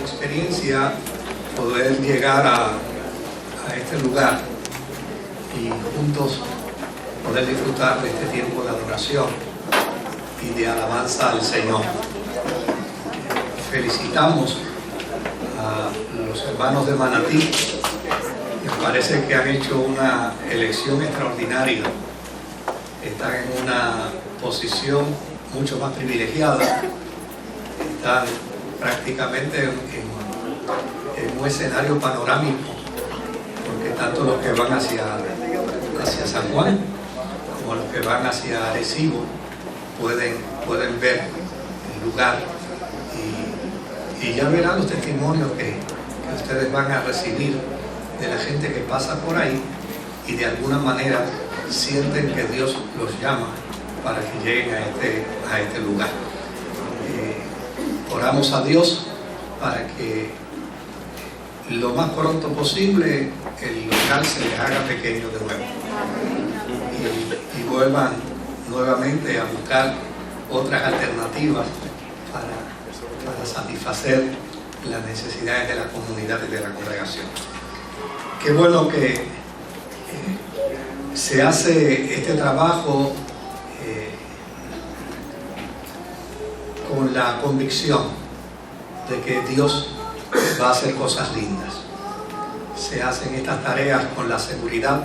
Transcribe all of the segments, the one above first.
experiencia poder llegar a este lugar y juntos poder disfrutar de este tiempo de adoración y de alabanza al Señor. Felicitamos a los hermanos de Manatí. Me parece que han hecho una elección extraordinaria. Están en una posición mucho más privilegiada. Están prácticamente en un escenario panorámico, porque tanto los que van hacia San Juan como los que van hacia Arecibo pueden ver el lugar y ya verán los testimonios que ustedes van a recibir de la gente que pasa por ahí y de alguna manera sienten que Dios los llama para que lleguen a este lugar. Oramos a Dios para que lo más pronto posible el local se les haga pequeño de nuevo y vuelvan nuevamente a buscar otras alternativas para satisfacer las necesidades de la comunidad y de la congregación. Qué bueno que se hace este trabajo con la convicción de que Dios va a hacer cosas lindas. Se hacen estas tareas con la seguridad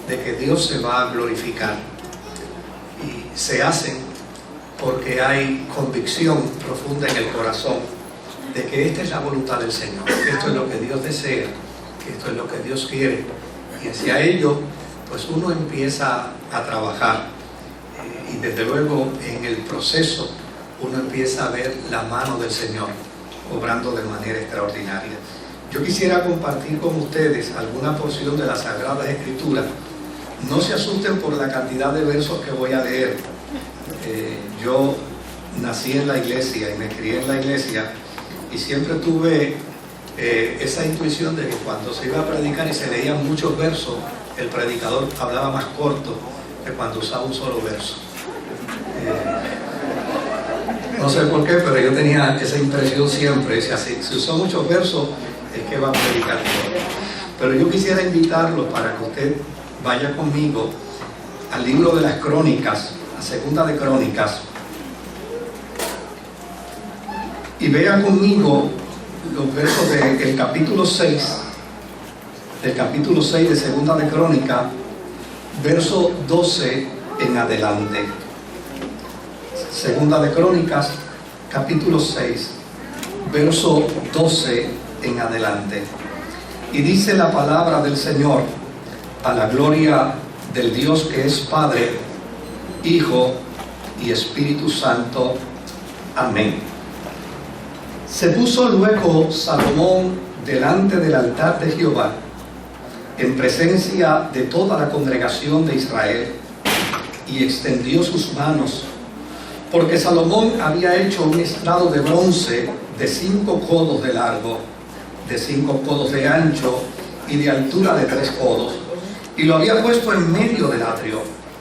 de que Dios se va a glorificar y se hacen porque hay convicción profunda en el corazón de que esta es la voluntad del Señor, que esto es lo que Dios desea, que esto es lo que Dios quiere, y hacia ello pues uno empieza a trabajar y desde luego en el proceso uno empieza a ver la mano del Señor obrando de manera extraordinaria. Yo quisiera compartir con ustedes alguna porción de las Sagradas Escrituras. No se asusten por la cantidad de versos que voy a leer. Yo nací en la iglesia y me crié en la iglesia y siempre tuve esa intuición de que cuando se iba a predicar y se leían muchos versos, el predicador hablaba más corto que cuando usaba un solo verso. No sé por qué, pero yo tenía esa impresión siempre. Decía, si usó muchos versos, es que va a predicar todo. Pero yo quisiera invitarlos para que usted vaya conmigo al libro de las Crónicas, a Segunda de Crónicas, y vea conmigo los versos del capítulo 6, de Segunda de Crónicas, verso 12 en adelante. Segunda de Crónicas, capítulo 6, verso 12 en adelante. Y dice la palabra del Señor, a la gloria del Dios que es Padre, Hijo y Espíritu Santo. Amén. Se puso luego Salomón delante del altar de Jehová, en presencia de toda la congregación de Israel, y extendió sus manos, porque Salomón había hecho un estrado de bronce de 5 codos de largo, de 5 codos de ancho y de altura de 3 codos, y lo había puesto en medio del atrio,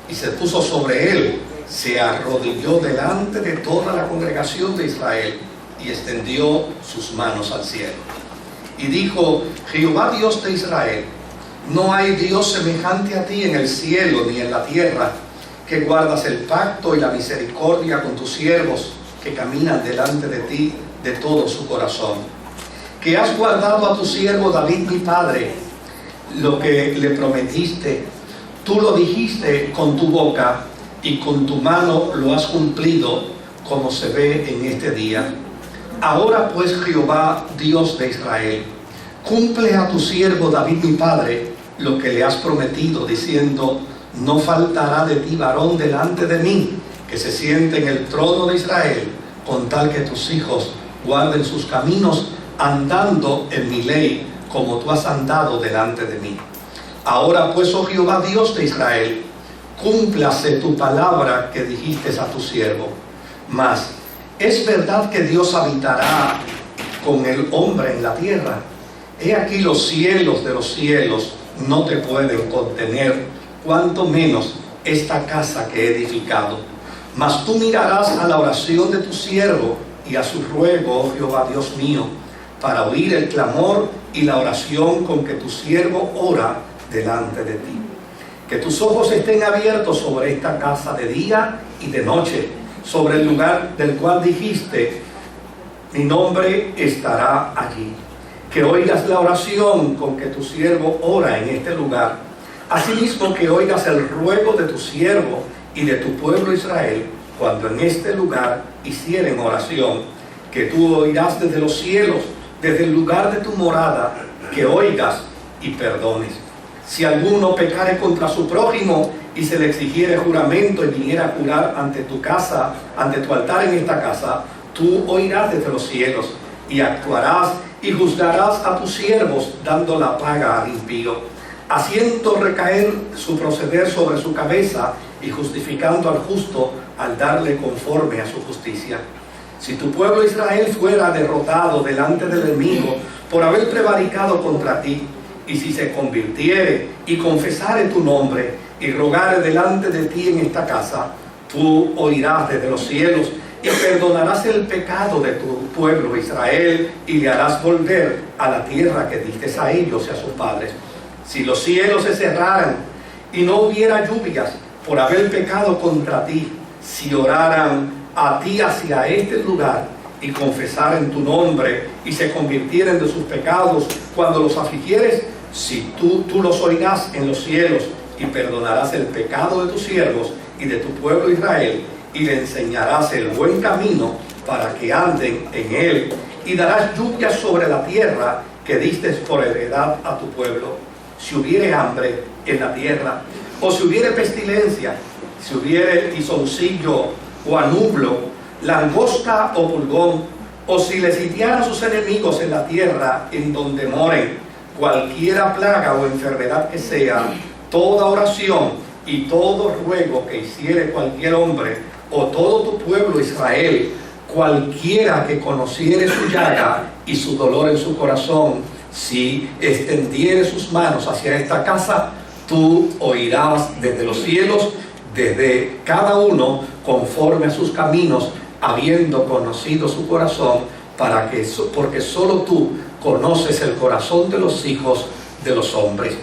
y se puso sobre él, se arrodilló delante de toda la congregación de Israel, y extendió sus manos al cielo. Y dijo: Jehová Dios de Israel, no hay Dios semejante a ti en el cielo ni en la tierra, que guardas el pacto y la misericordia con tus siervos, que caminan delante de ti de todo su corazón. Que has guardado a tu siervo David mi padre, lo que le prometiste. Tú lo dijiste con tu boca, y con tu mano lo has cumplido, como se ve en este día. Ahora pues, Jehová, Dios de Israel, cumple a tu siervo David mi padre lo que le has prometido, diciendo: no faltará de ti varón delante de mí, que se siente en el trono de Israel, con tal que tus hijos guarden sus caminos, andando en mi ley, como tú has andado delante de mí. Ahora pues, oh Jehová Dios de Israel, cúmplase tu palabra que dijiste a tu siervo. Mas, ¿es verdad que Dios habitará con el hombre en la tierra? He aquí los cielos de los cielos no te pueden contener, cuanto menos esta casa que he edificado. Mas tú mirarás a la oración de tu siervo y a su ruego, oh Jehová Dios mío, para oír el clamor y la oración con que tu siervo ora delante de ti. Que tus ojos estén abiertos sobre esta casa de día y de noche, sobre el lugar del cual dijiste, mi nombre estará allí. Que oigas la oración con que tu siervo ora en este lugar. Asimismo que oigas el ruego de tu siervo y de tu pueblo Israel, cuando en este lugar hicieren oración, que tú oirás desde los cielos, desde el lugar de tu morada, que oigas y perdones. Si alguno pecare contra su prójimo y se le exigiere juramento y viniera a jurar ante tu casa, ante tu altar en esta casa, tú oirás desde los cielos y actuarás y juzgarás a tus siervos, dando la paga al impío, haciendo recaer su proceder sobre su cabeza y justificando al justo al darle conforme a su justicia. Si tu pueblo Israel fuera derrotado delante del enemigo por haber prevaricado contra ti, y si se convirtiere y confesare tu nombre y rogare delante de ti en esta casa, tú oirás desde los cielos y perdonarás el pecado de tu pueblo Israel y le harás volver a la tierra que diste a ellos y a sus padres. Si los cielos se cerraran y no hubiera lluvias por haber pecado contra ti, si oraran a ti hacia este lugar y confesaren tu nombre y se convirtieren de sus pecados cuando los afligieres, si tú los oirás en los cielos y perdonarás el pecado de tus siervos y de tu pueblo Israel y le enseñarás el buen camino para que anden en él y darás lluvias sobre la tierra que diste por heredad a tu pueblo. Si hubiere hambre en la tierra, o si hubiere pestilencia, si hubiere tizoncillo o anublo, langosta o pulgón, o si le sitiaran sus enemigos en la tierra en donde moren, cualquiera plaga o enfermedad que sea, toda oración y todo ruego que hiciere cualquier hombre o todo tu pueblo Israel, cualquiera que conociere su llaga y su dolor en su corazón, si extendiere sus manos hacia esta casa, tú oirás desde los cielos, desde cada uno conforme a sus caminos, habiendo conocido su corazón, porque solo tú conoces el corazón de los hijos de los hombres.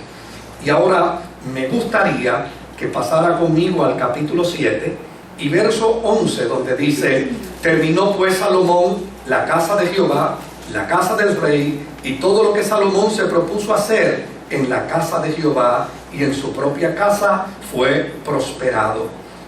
Y ahora me gustaría que pasara conmigo al capítulo 7 y verso 11, donde dice: terminó pues Salomón la casa de Jehová, la casa del rey, y todo lo que Salomón se propuso hacer en la casa de Jehová y en su propia casa fue prosperado.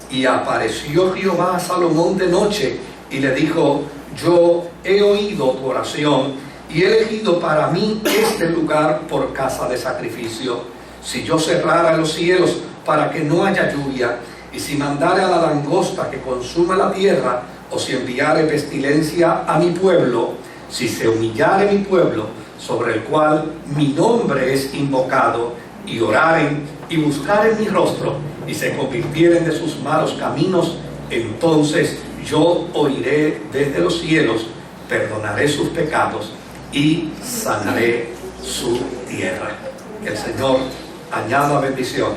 Y apareció Jehová a Salomón de noche y le dijo: yo he oído tu oración y he elegido para mí este lugar por casa de sacrificio. Si yo cerrara los cielos para que no haya lluvia, y si mandare a la langosta que consuma la tierra, o si enviare pestilencia a mi pueblo, si se humillare mi pueblo, sobre el cual mi nombre es invocado, y oraren y buscaren mi rostro, y se convirtieren de sus malos caminos, entonces yo oiré desde los cielos, perdonaré sus pecados y sanaré su tierra. Que el Señor añada bendición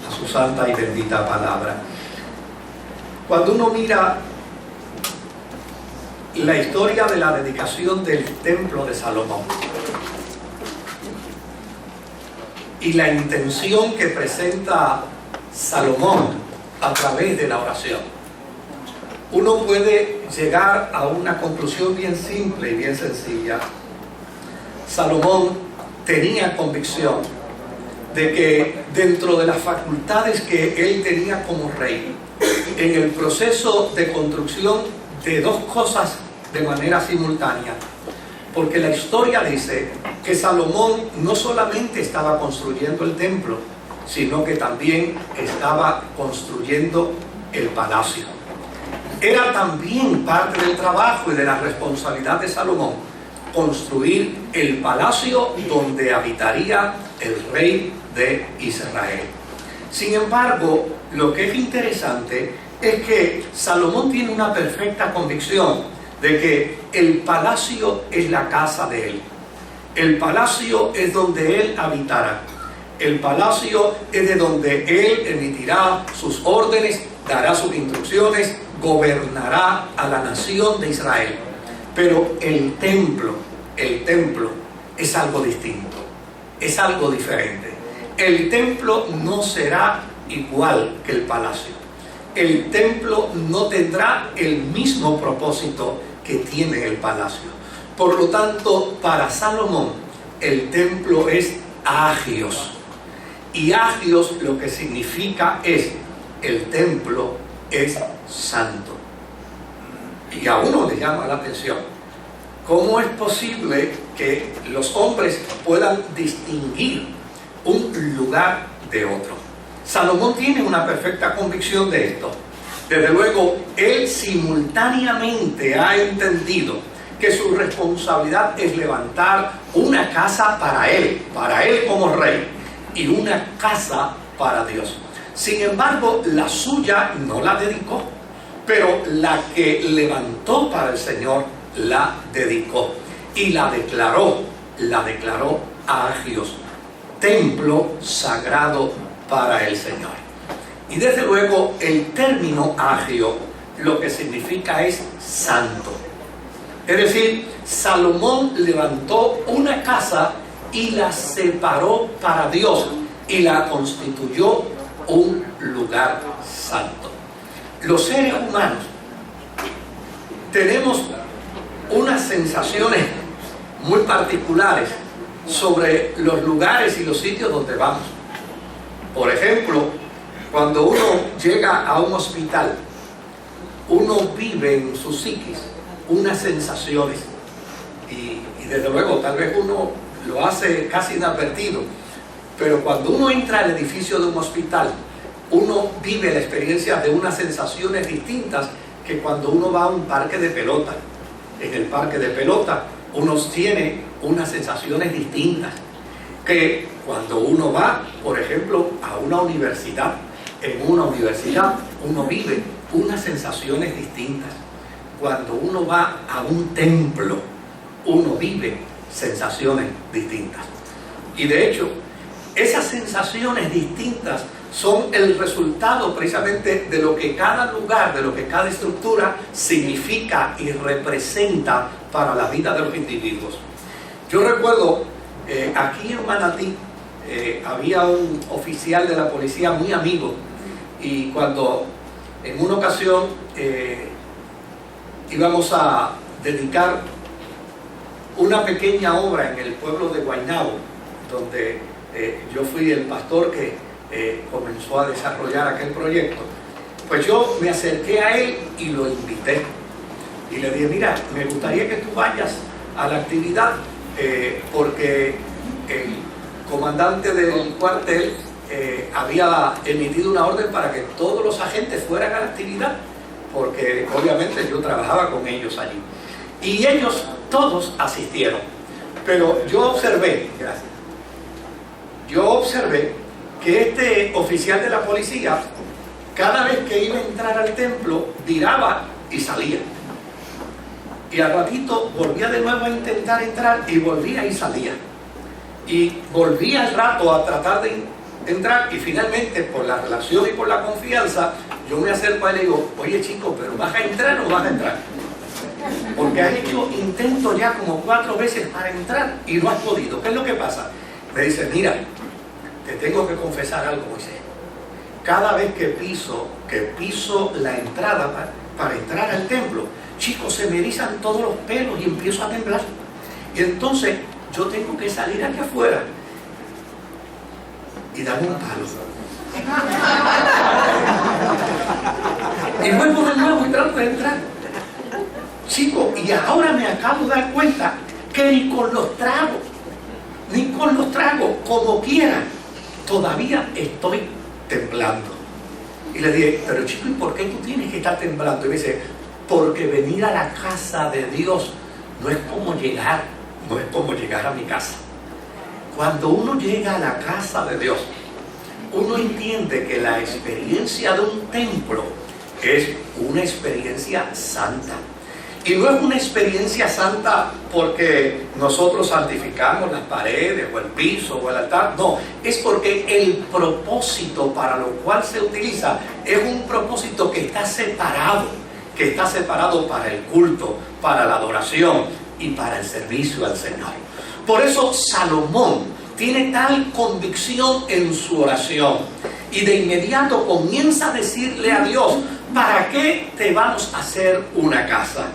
a su santa y bendita palabra. Cuando uno mira la historia de la dedicación del templo de Salomón y la intención que presenta Salomón a través de la oración, uno puede llegar a una conclusión bien simple y bien sencilla. Salomón tenía convicción de que dentro de las facultades que él tenía como rey, en el proceso de construcción de dos cosas de manera simultánea, porque la historia dice que Salomón no solamente estaba construyendo el templo, sino que también estaba construyendo el palacio. Era también parte del trabajo y de la responsabilidad de Salomón construir el palacio donde habitaría el rey de Israel. Sin embargo, lo que es interesante es que Salomón tiene una perfecta convicción de que el palacio es la casa de él. El palacio es donde él habitará. El palacio es de donde él emitirá sus órdenes, dará sus instrucciones, gobernará a la nación de Israel. Pero el templo el templo es algo distinto, es algo diferente. El templo no será igual que el palacio. El templo no tendrá el mismo propósito que tiene el palacio. Por lo tanto, para Salomón, el templo es agios. Y agios lo que significa es, el templo es santo. Y a uno le llama la atención, ¿cómo es posible que los hombres puedan distinguir un lugar de otro? Salomón tiene una perfecta convicción de esto. Desde luego, él simultáneamente ha entendido que su responsabilidad es levantar una casa para él como rey, y una casa para Dios. Sin embargo, la suya no la dedicó, pero la que levantó para el Señor la dedicó y la declaró agios, templo sagrado para el Señor. Y desde luego el término agio lo que significa es santo. Es decir, Salomón levantó una casa y la separó para Dios y la constituyó un lugar santo. Los seres humanos tenemos unas sensaciones muy particulares sobre los lugares y los sitios donde vamos. Por ejemplo, cuando uno llega a un hospital, uno vive en su psiquis unas sensaciones y desde luego tal vez uno lo hace casi inadvertido, pero cuando uno entra al edificio de un hospital, uno vive la experiencia de unas sensaciones distintas que cuando uno va a un parque de pelota. En el parque de pelota uno tiene unas sensaciones distintas que cuando uno va, por ejemplo, a una universidad. En una universidad uno vive unas sensaciones distintas. Cuando uno va a un templo, uno vive sensaciones distintas. Y de hecho, esas sensaciones distintas son el resultado precisamente de lo que cada lugar, de lo que cada estructura significa y representa para la vida de los individuos. Yo recuerdo, aquí en Manatí había un oficial de la policía muy amigo, y cuando en una ocasión íbamos a dedicar una pequeña obra en el pueblo de Guaynabo, donde yo fui el pastor que comenzó a desarrollar aquel proyecto, pues yo me acerqué a él y lo invité y le dije: mira, me gustaría que tú vayas a la actividad porque el comandante del cuartel había emitido una orden para que todos los agentes fueran a la actividad, porque obviamente yo trabajaba con ellos allí, y ellos todos asistieron. Pero yo observé que este oficial de la policía, cada vez que iba a entrar al templo, viraba y salía, y al ratito volvía de nuevo a intentar entrar y volvía y salía, y volvía al rato a tratar de entrar, y finalmente, por la relación y por la confianza, yo me acerco a él y le digo: oye chico, ¿pero vas a entrar o no vas a entrar? Porque has hecho intentos ya como 4 veces para entrar y no has podido. ¿Qué es lo que pasa? Me dice: mira, te tengo que confesar algo, Moisés. Cada vez que piso la entrada para entrar al templo, chicos, se me erizan todos los pelos y empiezo a temblar. Y entonces yo tengo que salir aquí afuera y darme un palo. Y vuelvo de nuevo y trato de entrar. Chicos, y ahora me acabo de dar cuenta que ni con los tragos, como quiera, todavía estoy temblando. Y le dije: pero chico, ¿y por qué tú tienes que estar temblando? Y me dice: porque venir a la casa de Dios no es como llegar a mi casa. Cuando uno llega a la casa de Dios, uno entiende que la experiencia de un templo es una experiencia santa. Y no es una experiencia santa porque nosotros santificamos las paredes o el piso o el altar. No, es porque el propósito para lo cual se utiliza es un propósito que está separado para el culto, para la adoración, y para el servicio al Señor. Por eso Salomón tiene tal convicción en su oración y de inmediato comienza a decirle a Dios: ¿para qué te vamos a hacer una casa?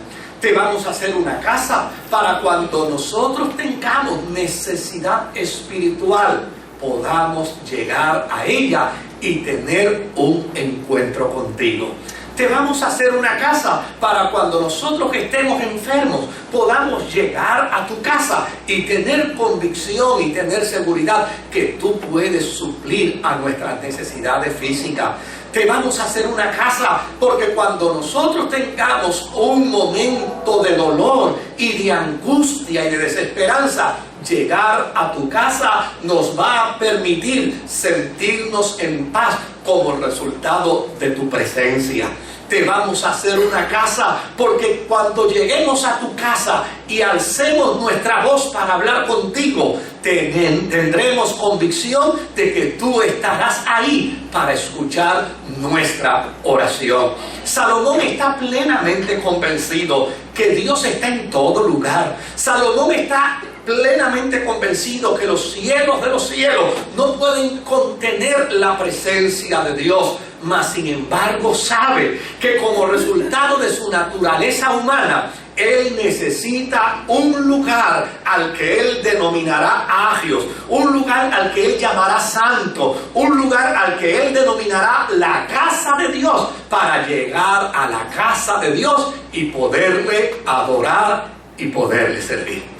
Te vamos a hacer una casa para cuando nosotros tengamos necesidad espiritual, podamos llegar a ella y tener un encuentro contigo. Te vamos a hacer una casa para cuando nosotros estemos enfermos, podamos llegar a tu casa y tener convicción y tener seguridad que tú puedes suplir a nuestras necesidades físicas. Te vamos a hacer una casa porque cuando nosotros tengamos un momento de dolor y de angustia y de desesperanza, llegar a tu casa nos va a permitir sentirnos en paz como resultado de tu presencia. Te vamos a hacer una casa porque cuando lleguemos a tu casa y alcemos nuestra voz para hablar contigo, tendremos convicción de que tú estarás ahí para escuchar nuestra oración. Salomón está plenamente convencido que Dios está en todo lugar. Salomón está plenamente convencido que los cielos de los cielos no pueden contener la presencia de Dios, mas sin embargo sabe que como resultado de su naturaleza humana, él necesita un lugar al que él denominará agios, un lugar al que él llamará santo, un lugar al que él denominará la casa de Dios, para llegar a la casa de Dios y poderle adorar y poderle servir.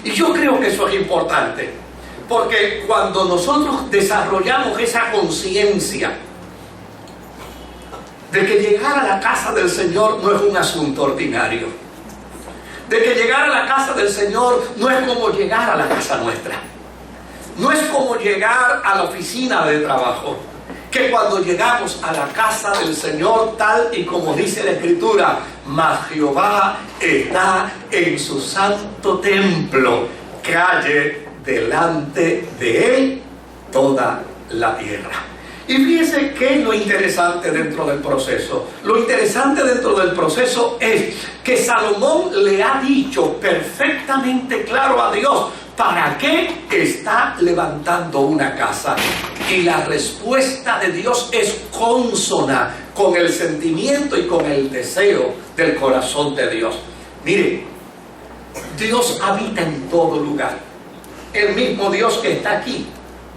Y yo creo que eso es importante, porque cuando nosotros desarrollamos esa conciencia de que llegar a la casa del Señor no es un asunto ordinario, de que llegar a la casa del Señor no es como llegar a la casa nuestra, no es como llegar a la oficina de trabajo, que cuando llegamos a la casa del Señor, tal y como dice la Escritura, mas Jehová está en su santo templo, calle delante de él toda la tierra. Y fíjense qué es lo interesante dentro del proceso. Lo interesante dentro del proceso es que Salomón le ha dicho perfectamente claro a Dios para qué está levantando una casa. Y la respuesta de Dios es consona con el sentimiento y con el deseo del corazón de Dios. Mire, Dios habita en todo lugar. El mismo Dios que está aquí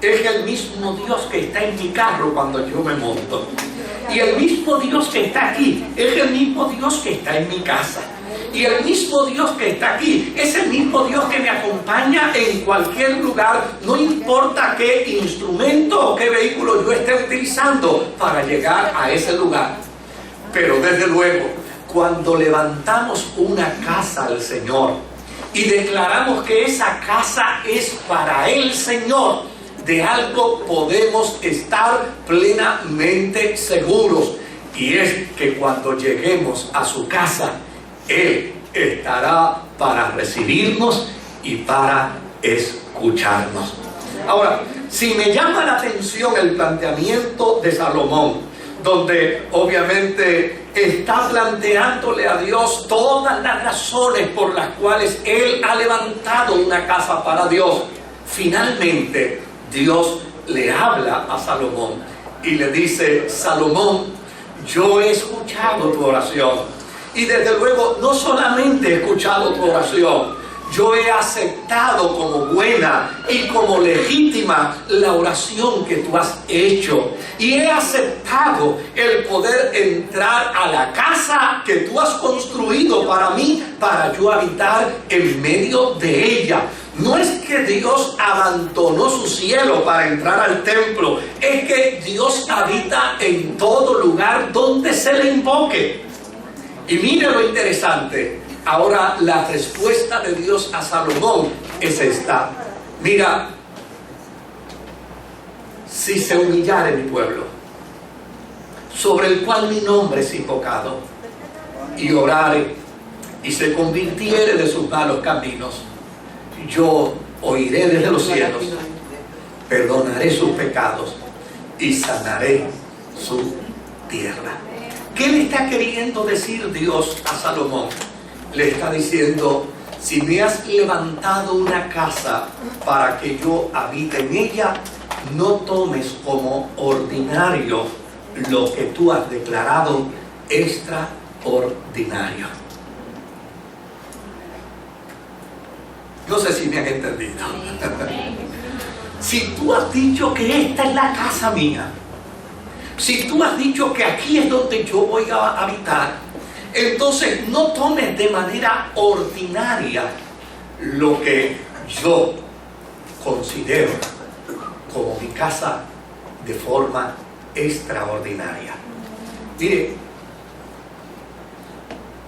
es el mismo Dios que está en mi carro cuando yo me monto. Y el mismo Dios que está aquí es el mismo Dios que está en mi casa. Y el mismo Dios que está aquí es el mismo Dios que me acompaña en cualquier lugar, no importa qué instrumento o qué vehículo yo esté utilizando para llegar a ese lugar. Pero desde luego, cuando levantamos una casa al Señor y declaramos que esa casa es para el Señor, de algo podemos estar plenamente seguros, y es que cuando lleguemos a su casa, Él estará para recibirnos y para escucharnos. Ahora, si me llama la atención el planteamiento de Salomón, donde obviamente está planteándole a Dios todas las razones por las cuales Él ha levantado una casa para Dios, finalmente Dios le habla a Salomón y le dice: Salomón, yo he escuchado tu oración. Y desde luego, no solamente he escuchado tu oración, yo he aceptado como buena y como legítima la oración que tú has hecho. Y he aceptado el poder entrar a la casa que tú has construido para mí, para yo habitar en medio de ella. No es que Dios abandonó su cielo para entrar al templo, es que Dios habita en todo lugar donde se le invoque. Y mire lo interesante, ahora la respuesta de Dios a Salomón es esta: mira, si se humillare mi pueblo, sobre el cual mi nombre es invocado, y orare, y se convirtiere de sus malos caminos, yo oiré desde los cielos, perdonaré sus pecados y sanaré su tierra. ¿Qué le está queriendo decir Dios a Salomón? Le está diciendo: si me has levantado una casa para que yo habite en ella, no tomes como ordinario lo que tú has declarado extraordinario. No sé si me han entendido. Si tú has dicho que esta es la casa mía, si tú has dicho que aquí es donde yo voy a habitar, entonces no tomes de manera ordinaria lo que yo considero como mi casa de forma extraordinaria. Mire,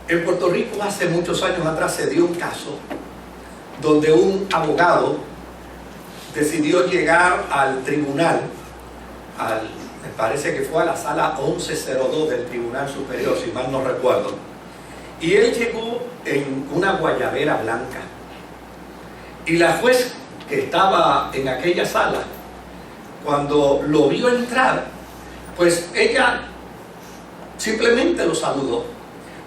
en Puerto Rico hace muchos años atrás se dio un caso donde un abogado decidió llegar al tribunal, me parece que fue a la sala 1102 del Tribunal Superior, si mal no recuerdo, y él llegó en una guayabera blanca, y la juez que estaba en aquella sala, cuando lo vio entrar, pues ella simplemente lo saludó,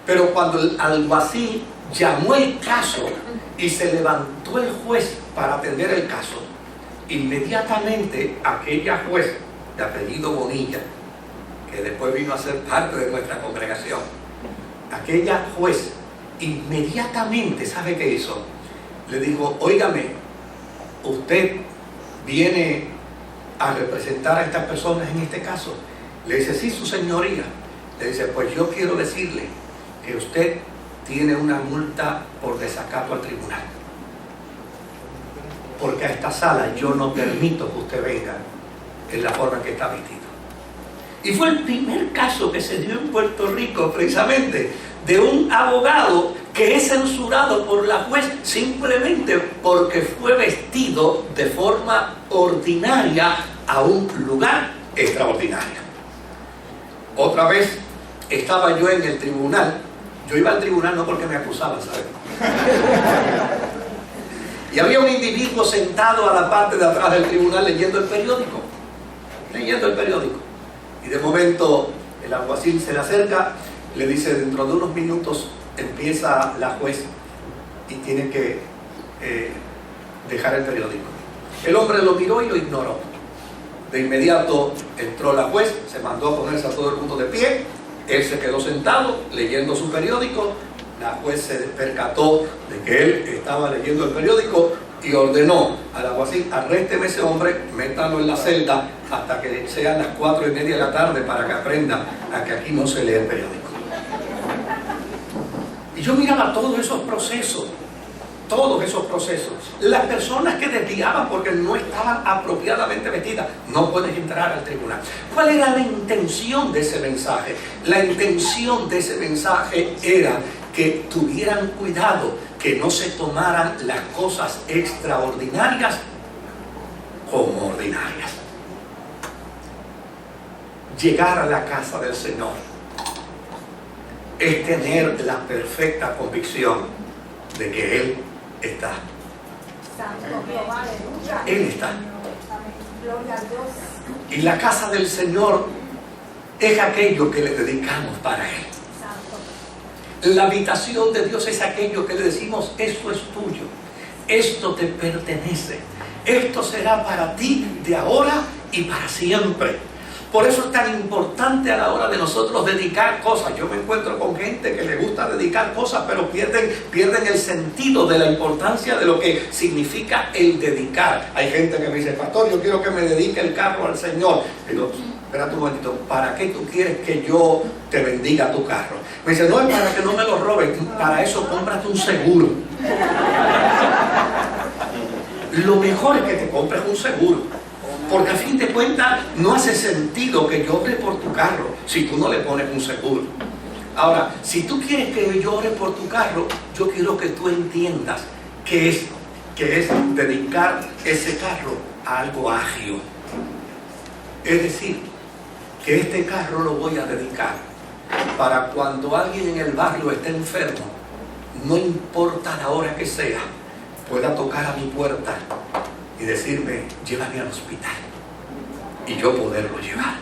pero cuando el alguacil llamó el caso y se levantó el juez para atender el caso, inmediatamente aquella juez de apellido Bonilla, que después vino a ser parte de nuestra congregación, aquella juez inmediatamente, ¿sabe qué hizo? Le dijo: óigame, usted viene a representar a estas personas en este caso. Le dice: sí, su señoría. Le dice: pues yo quiero decirle que usted tiene una multa por desacato al tribunal, porque a esta sala yo no permito que usted venga en la forma en que está vestido. Y fue el primer caso que se dio en Puerto Rico, precisamente, de un abogado que es censurado por la juez simplemente porque fue vestido de forma ordinaria a un lugar extraordinario. Otra vez estaba yo en el tribunal. Yo iba al tribunal no porque me acusaban, ¿sabes? Y había un individuo sentado a la parte de atrás del tribunal leyendo el periódico. Y de momento el alguacil se le acerca, le dice: dentro de unos minutos empieza la juez y tiene que dejar el periódico. El hombre lo miró y lo ignoró. De inmediato entró la juez, se mandó a ponerse a todo el mundo de pie, él se quedó sentado leyendo su periódico. La juez se percató de que él estaba leyendo el periódico y ordenó al alguacil: arrésteme ese hombre, métalo en la celda hasta que sean las 4:30 de la tarde para que aprenda a que aquí no se lee el periódico. Y yo miraba todos esos procesos. Las personas que desviaban porque no estaban apropiadamente vestidas, no puedes entrar al tribunal. ¿Cuál era la intención de ese mensaje? La intención de ese mensaje era que tuvieran cuidado, que no se tomaran las cosas extraordinarias como ordinarias. Llegar a la casa del Señor es tener la perfecta convicción de que Él está. Él está. Y la casa del Señor es aquello que le dedicamos para Él. La habitación de Dios es aquello que le decimos: esto es tuyo, esto te pertenece, esto será para ti de ahora y para siempre. Por eso es tan importante a la hora de nosotros dedicar cosas. Yo me encuentro con gente que le gusta dedicar cosas, pero pierden el sentido de la importancia de lo que significa el dedicar. Hay gente que me dice: pastor, yo quiero que me dedique el carro al Señor. Y digo: espérate un momentito, ¿para qué tú quieres que yo te bendiga tu carro? Me dice: no, es para que no me lo roben. Para eso cómprate un seguro. Lo mejor es que te compres un seguro, porque a fin de cuentas no hace sentido que yo ore por tu carro si tú no le pones un seguro. Ahora, si tú quieres que yo ore por tu carro, yo quiero que tú entiendas que es dedicar ese carro a algo agio. Es decir, que este carro lo voy a dedicar para cuando alguien en el barrio esté enfermo, no importa la hora que sea, pueda tocar a mi puerta y decirme: llévame al hospital, y yo poderlo llevar.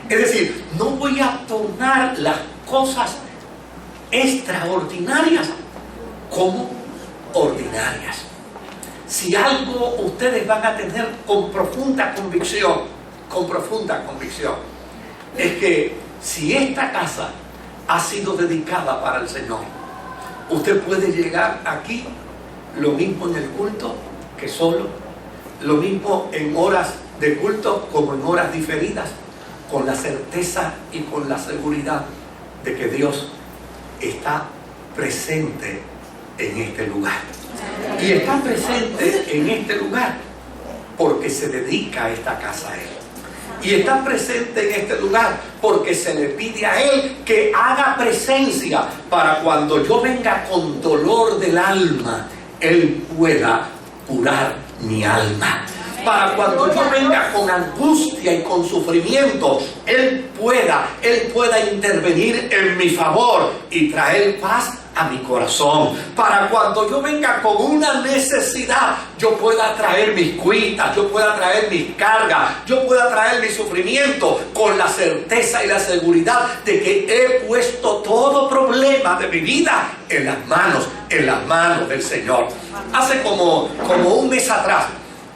Es decir, no voy a tomar las cosas extraordinarias como ordinarias. extraordinarias. Si algo ustedes van a tener con profunda convicción, es que si esta casa ha sido dedicada para el Señor, usted puede llegar aquí, lo mismo en el culto que solo, lo mismo en horas de culto como en horas diferidas, con la certeza y con la seguridad de que Dios está presente en este lugar. Y está presente en este lugar porque se dedica a esta casa a Él. Y está presente en este lugar porque se le pide a Él que haga presencia para cuando yo venga con dolor del alma, Él pueda curar mi alma. Para cuando yo venga con angustia y con sufrimiento, Él pueda intervenir en mi favor y traer paz a mi corazón. Para cuando yo venga con una necesidad, yo pueda traer mis cuitas, yo pueda traer mis cargas, yo pueda traer mi sufrimiento con la certeza y la seguridad de que he puesto todo problema de mi vida en las manos del Señor. Hace como un mes atrás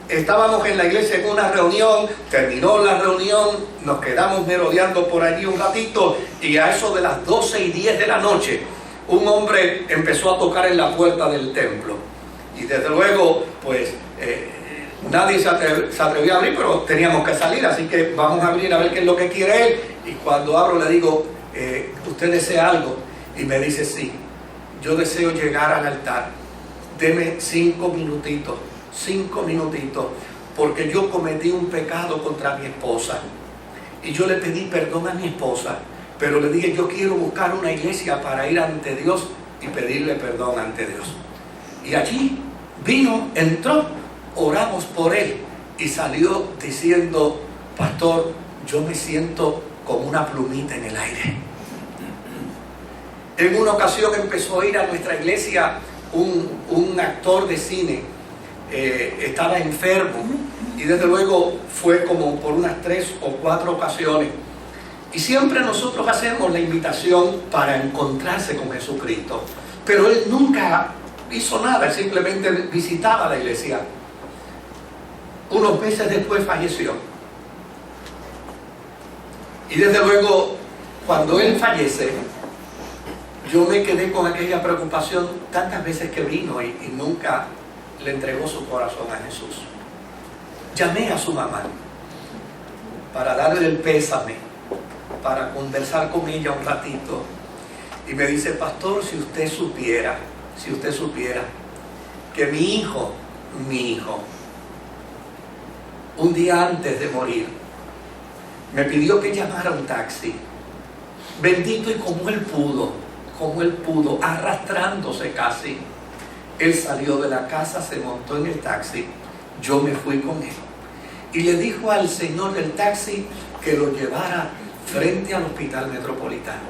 estábamos en la iglesia en una reunión, terminó la reunión, nos quedamos merodeando por allí un ratito y a eso de las 12:10 de la noche un hombre empezó a tocar en la puerta del templo y desde luego pues nadie se atrevió a abrir, pero teníamos que salir, así que vamos a abrir a ver qué es lo que quiere él. Y cuando abro le digo, ¿usted desea algo? Y me dice, sí, yo deseo llegar al altar, deme 5 minutitos, porque yo cometí un pecado contra mi esposa y yo le pedí perdón a mi esposa, pero le dije, yo quiero buscar una iglesia para ir ante Dios y pedirle perdón ante Dios. Y allí vino, entró, oramos por él y salió diciendo, pastor, yo me siento como una plumita en el aire. En una ocasión empezó a ir a nuestra iglesia un actor de cine, estaba enfermo y desde luego fue como por unas 3 o 4 ocasiones. Y siempre nosotros hacemos la invitación para encontrarse con Jesucristo. Pero él nunca hizo nada, él simplemente visitaba la iglesia. Unos meses después falleció. Y desde luego, cuando él fallece, yo me quedé con aquella preocupación tantas veces que vino y nunca le entregó su corazón a Jesús. Llamé a su mamá para darle el pésame, para conversar con ella un ratito, y me dice, pastor, si usted supiera que mi hijo, un día antes de morir, me pidió que llamara un taxi, bendito, y como él pudo, arrastrándose casi, él salió de la casa, se montó en el taxi, yo me fui con él, y le dijo al señor del taxi que lo llevara frente al hospital metropolitano.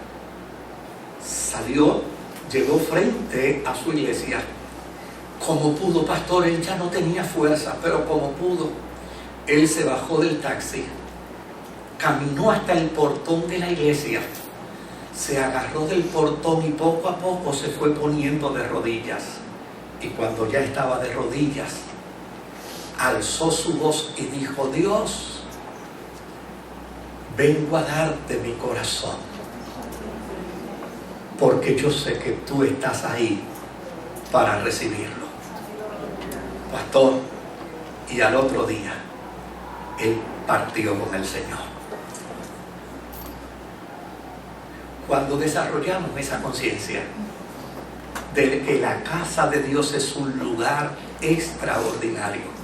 Salió, llegó frente a su iglesia. Como pudo, pastor, él ya no tenía fuerza, pero como pudo, él se bajó del taxi, caminó hasta el portón de la iglesia, se agarró del portón y poco a poco se fue poniendo de rodillas. Y cuando ya estaba de rodillas, alzó su voz y dijo, Dios, vengo a darte mi corazón, porque yo sé que tú estás ahí para recibirlo. Pastor, y al otro día, él partió con el Señor. Cuando desarrollamos esa conciencia de que la casa de Dios es un lugar extraordinario,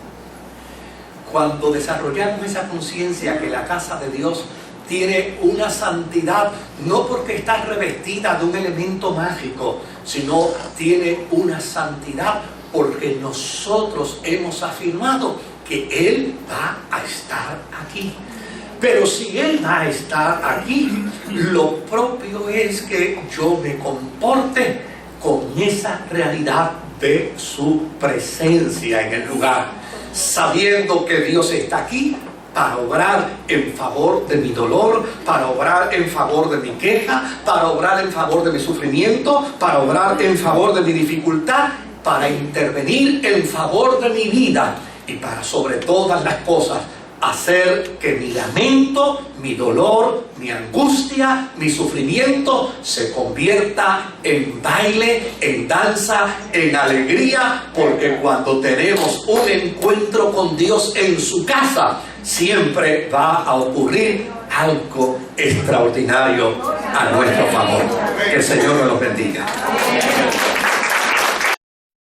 cuando desarrollamos esa conciencia que la casa de Dios tiene una santidad, no porque está revestida de un elemento mágico, sino tiene una santidad porque nosotros hemos afirmado que Él va a estar aquí. Pero si Él va a estar aquí, lo propio es que yo me comporte con esa realidad de su presencia en el lugar, sabiendo que Dios está aquí para obrar en favor de mi dolor, para obrar en favor de mi queja, para obrar en favor de mi sufrimiento, para obrar en favor de mi dificultad. para intervenir en favor de mi vida y para sobre todas las cosas hacer que mi lamento, mi dolor, mi angustia, mi sufrimiento se convierta en baile, en danza, en alegría, porque cuando tenemos un encuentro con Dios en su casa, siempre va a ocurrir algo extraordinario a nuestro favor. Que el Señor nos los bendiga.